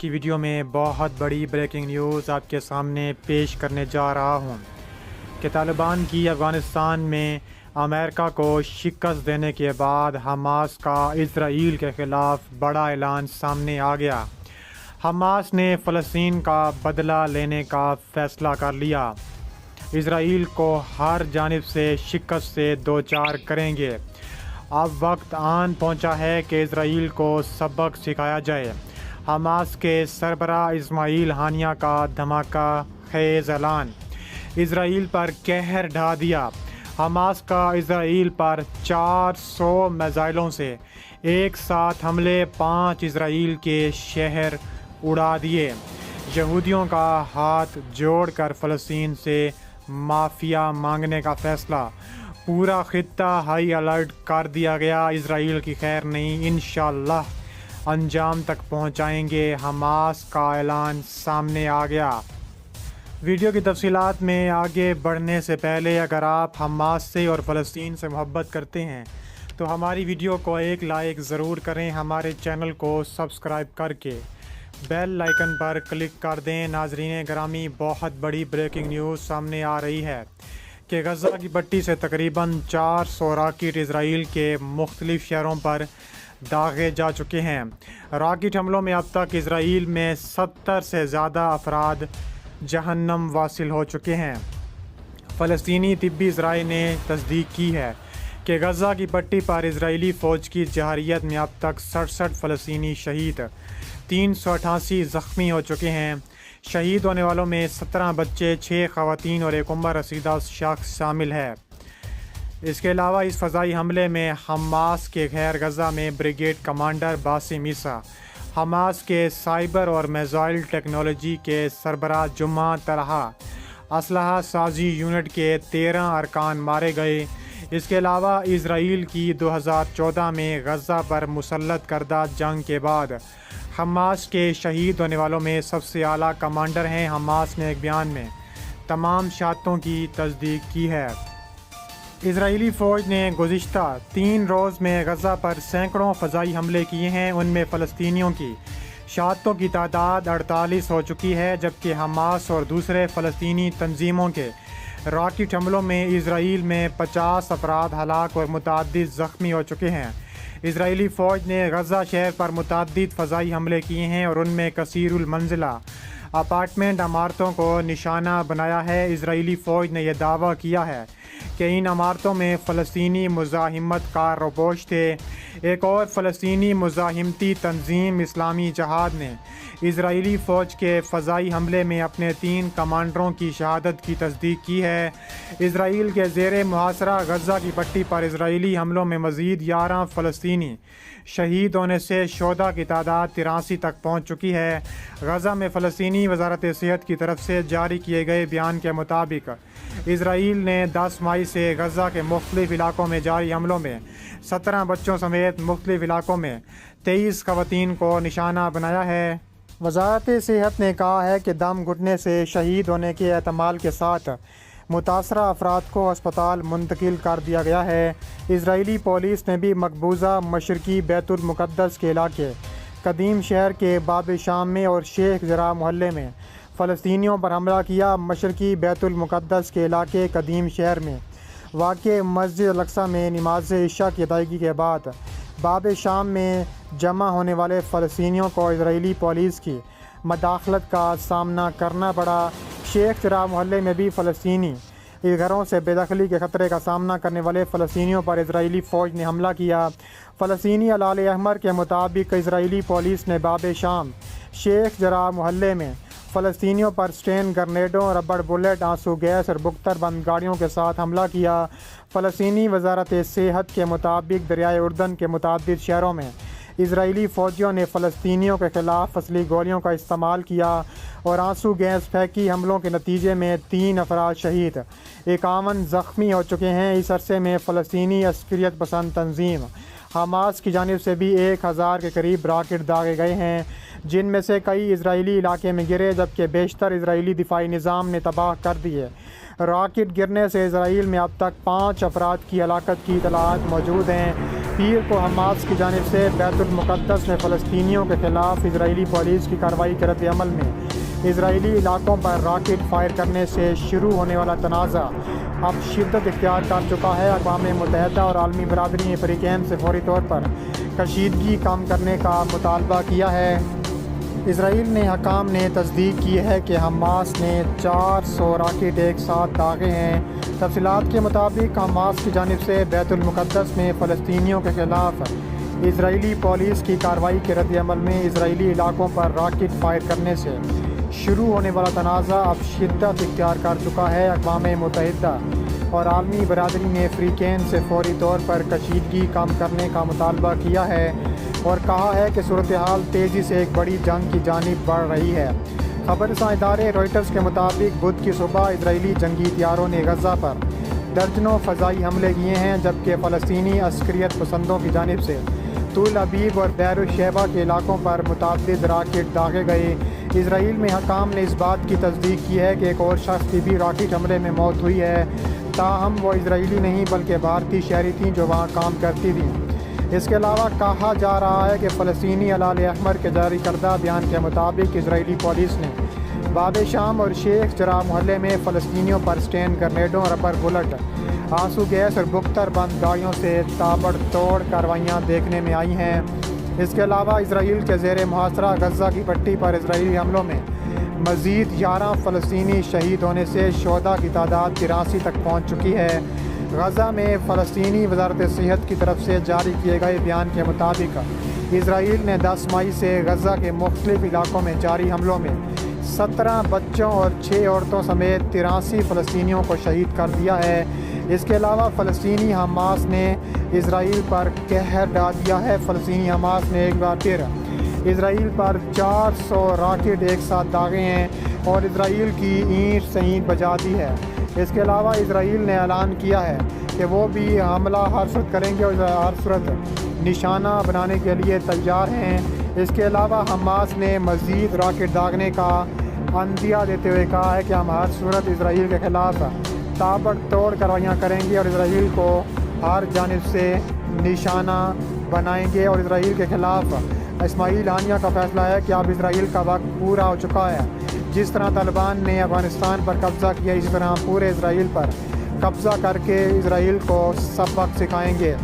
کی ویڈیو میں بہت بڑی بریکنگ نیوز آپ کے سامنے پیش کرنے جا رہا ہوں کہ طالبان کی افغانستان میں امریکہ کو شکست دینے کے بعد حماس کا اسرائیل کے خلاف بڑا اعلان سامنے آ گیا۔ حماس نے فلسطین کا بدلہ لینے کا فیصلہ کر لیا۔ اسرائیل کو ہر جانب سے شکست سے دوچار کریں گے۔ اب وقت آن پہنچا ہے کہ اسرائیل کو سبق سکھایا جائے۔ حماس کے سربراہ اسماعیل ہانیہ کا دھماکہ خیز اعلان۔ اسرائیل پر قہر ڈھا دیا۔ حماس کا اسرائیل پر 400 میزائلوں سے ایک ساتھ حملے، 5 اسرائیل کے شہر اڑا دیے۔ یہودیوں کا ہاتھ جوڑ کر فلسطین سے معافیا مانگنے کا فیصلہ۔ پورا خطہ ہائی الرٹ کر دیا گیا۔ اسرائیل کی خیر نہیں، انشاءاللہ انجام تک پہنچائیں گے۔ حماس کا اعلان سامنے آ گیا۔ ویڈیو کی تفصیلات میں آگے بڑھنے سے پہلے اگر آپ حماس سے اور فلسطین سے محبت کرتے ہیں تو ہماری ویڈیو کو ایک لائک ضرور کریں۔ ہمارے چینل کو سبسکرائب کر کے بیل آئیکن پر کلک کر دیں۔ ناظرین گرامی، بہت بڑی بریکنگ نیوز سامنے آ رہی ہے کہ غزہ کی پٹی سے تقریباً 400 راکٹ اسرائیل کے مختلف شہروں پر داغے جا چکے ہیں۔ راکٹ حملوں میں اب تک اسرائیل میں 70 سے زیادہ افراد جہنم واصل ہو چکے ہیں۔ فلسطینی طبی ذرائع نے تصدیق کی ہے کہ غزہ کی پٹی پر اسرائیلی فوج کی جارحیت میں اب تک 67 فلسطینی شہید، 388 زخمی ہو چکے ہیں۔ شہید ہونے والوں میں 17 بچے، 6 خواتین اور ایک عمر رسیدہ شخص شامل ہے۔ اس کے علاوہ اس فضائی حملے میں حماس کے خیر غزہ میں بریگیڈ کمانڈر باسم عیسیٰ، حماس کے سائبر اور میزائل ٹیکنالوجی کے سربراہ جمعہ طلحہ، اسلحہ سازی یونٹ کے 13 ارکان مارے گئے۔ اس کے علاوہ اسرائیل کی 2014 میں غزہ پر مسلط کردہ جنگ کے بعد حماس کے شہید ہونے والوں میں سب سے اعلیٰ کمانڈر ہیں۔ حماس نے ایک بیان میں تمام شہادتوں کی تصدیق کی ہے۔ اسرائیلی فوج نے گزشتہ 3 روز میں غزہ پر سینکڑوں فضائی حملے کیے ہیں۔ ان میں فلسطینیوں کی شہادتوں کی تعداد 48 ہو چکی ہے، جبکہ حماس اور دوسرے فلسطینی تنظیموں کے راکٹ حملوں میں اسرائیل میں 50 افراد ہلاک اور متعدد زخمی ہو چکے ہیں۔ اسرائیلی فوج نے غزہ شہر پر متعدد فضائی حملے کیے ہیں اور ان میں کثیر المنزلہ اپارٹمنٹ عمارتوں کو نشانہ بنایا ہے۔ اسرائیلی فوج نے یہ دعویٰ کیا ہے کہ ان عمارتوں میں فلسطینی مزاحمت کار روپوش تھے۔ ایک اور فلسطینی مزاحمتی تنظیم اسلامی جہاد نے اسرائیلی فوج کے فضائی حملے میں اپنے 3 کمانڈروں کی شہادت کی تصدیق کی ہے۔ اسرائیل کے زیر محاصرہ غزہ کی پٹی پر اسرائیلی حملوں میں مزید 11 فلسطینی شہید ہونے سے شہداء کی تعداد 83 تک پہنچ چکی ہے۔ غزہ میں فلسطینی وزارت صحت کی طرف سے جاری کیے گئے بیان کے مطابق اسرائیل نے 10 مئی سے غزہ کے مختلف علاقوں میں جاری حملوں میں 17 بچوں سمیت مختلف علاقوں میں 23 خواتین کو نشانہ بنایا ہے۔ وزارت صحت نے کہا ہے کہ دم گھٹنے سے شہید ہونے کے احتمال کے ساتھ متاثرہ افراد کو ہسپتال منتقل کر دیا گیا ہے۔ اسرائیلی پولیس نے بھی مقبوضہ مشرقی بیت المقدس کے علاقے قدیم شہر کے باب شام میں اور شیخ جراح محلے میں فلسطینیوں پر حملہ کیا۔ مشرقی بیت المقدس کے علاقے قدیم شہر میں واقع مسجد الاقصی میں نماز عشاء کی ادائیگی کے بعد باب شام میں جمع ہونے والے فلسطینیوں کو اسرائیلی پولیس کی مداخلت کا سامنا کرنا پڑا۔ شیخ جراح محلے میں بھی فلسطینی گھروں سے بے دخلی کے خطرے کا سامنا کرنے والے فلسطینیوں پر اسرائیلی فوج نے حملہ کیا۔ فلسطینی ہلال احمر کے مطابق اسرائیلی پولیس نے باب شام، شیخ جراح محلے میں فلسطینیوں پر اسٹین گرنیڈوں، ربڑ بلیٹ، آنسو گیس اور بختر بند گاڑیوں کے ساتھ حملہ کیا۔ فلسطینی وزارت صحت کے مطابق دریائے اردن کے متعدد شہروں میں اسرائیلی فوجیوں نے فلسطینیوں کے خلاف فصلی گولیوں کا استعمال کیا اور آنسو گیس پھینکی۔ حملوں کے نتیجے میں 3 افراد شہید، 51 زخمی ہو چکے ہیں۔ اس عرصے میں فلسطینی عسکریت پسند تنظیم حماس کی جانب سے بھی 1000 کے قریب راکٹ داغے گئے ہیں، جن میں سے کئی اسرائیلی علاقے میں گرے، جبکہ بیشتر اسرائیلی دفاعی نظام نے تباہ کر دیے۔ راکٹ گرنے سے اسرائیل میں اب تک 5 افراد کی ہلاکت کی اطلاعات موجود ہیں۔ پیر کو حماس کی جانب سے بیت المقدس میں فلسطینیوں کے خلاف اسرائیلی پولیس کی کارروائی کے رد عمل میں اسرائیلی علاقوں پر راکٹ فائر کرنے سے شروع ہونے والا تنازع اب شدت اختیار کر چکا ہے۔ اقوام متحدہ اور عالمی برادری نے فریقین سے فوری طور پر کشیدگی کم کرنے کا مطالبہ کیا ہے۔ اسرائیل نے حکام نے تصدیق کی ہے کہ حماس نے 400 راکٹ ایک ساتھ داغے ہیں۔ تفصیلات کے مطابق حماس کی جانب سے بیت المقدس میں فلسطینیوں کے خلاف اسرائیلی پولیس کی کارروائی کے رد عمل میں اسرائیلی علاقوں پر راکٹ فائر کرنے سے شروع ہونے والا تنازع اب شدت اختیار کر چکا ہے۔ اقوام متحدہ اور عالمی برادری نے فریقین سے فوری طور پر کشیدگی کم کرنے کا مطالبہ کیا ہے اور کہا ہے کہ صورتحال تیزی سے ایک بڑی جنگ کی جانب بڑھ رہی ہے۔ خبر رساں ادارے روئٹرز کے مطابق بدھ کی صبح اسرائیلی جنگی طیاروں نے غزہ پر درجنوں فضائی حملے کیے ہیں، جبکہ فلسطینی عسکریت پسندوں کی جانب سے تل ابیب اور بیر الشیبہ کے علاقوں پر متعدد راکٹ داغے گئے۔ اسرائیل میں حکام نے اس بات کی تصدیق کی ہے کہ ایک اور شخص کی بھی راکٹ حملے میں موت ہوئی ہے، تاہم وہ اسرائیلی نہیں بلکہ بھارتی شہری تھیں جو وہاں کام کرتی تھیں۔ اس کے علاوہ کہا جا رہا ہے کہ فلسطینی ہلال احمر کے جاری کردہ بیان کے مطابق اسرائیلی پولیس نے باب شام اور شیخ جراح محلے میں فلسطینیوں پر اسٹین گرنیڈوں، ربر بلٹ، آنسو گیس اور بختر بند گاڑیوں سے تابڑ توڑ کارروائیاں دیکھنے میں آئی ہیں۔ اس کے علاوہ اسرائیل کے زیر محاصرہ غزہ کی پٹی پر اسرائیلی حملوں میں مزید 11 فلسطینی شہید ہونے سے شہداء کی تعداد 83 تک پہنچ چکی ہے۔ غزہ میں فلسطینی وزارت صحت کی طرف سے جاری کیے گئے بیان کے مطابق اسرائیل نے 10 مئی سے غزہ کے مختلف علاقوں میں جاری حملوں میں 17 بچوں اور 6 عورتوں سمیت 83 فلسطینیوں کو شہید کر دیا ہے۔ اس کے علاوہ فلسطینی حماس نے اسرائیل پر قہر ڈال دیا ہے۔ فلسطینی حماس نے ایک بار پھر اسرائیل پر 400 راکٹ ایک ساتھ داغے ہیں اور اسرائیل کی اینٹ سے اینٹ بجا دی ہے۔ اس کے علاوہ اسرائیل نے اعلان کیا ہے کہ وہ بھی حملہ ہر صورت کریں گے اور ہر صورت نشانہ بنانے کے لیے تیار ہیں۔ اس کے علاوہ حماس نے مزید راکٹ داغنے کا عندیہ دیتے ہوئے کہا ہے کہ ہم ہر صورت اسرائیل کے خلاف تابڑ توڑ کارروائیاں کریں گے اور اسرائیل کو ہر جانب سے نشانہ بنائیں گے، اور اسرائیل کے خلاف اسماعیل ہانیہ کا فیصلہ ہے کہ اب اسرائیل کا وقت پورا ہو چکا ہے۔ جس طرح طالبان نے افغانستان پر قبضہ کیا، اسی طرح ہم پورے اسرائیل پر قبضہ کر کے اسرائیل کو سبق سکھائیں گے۔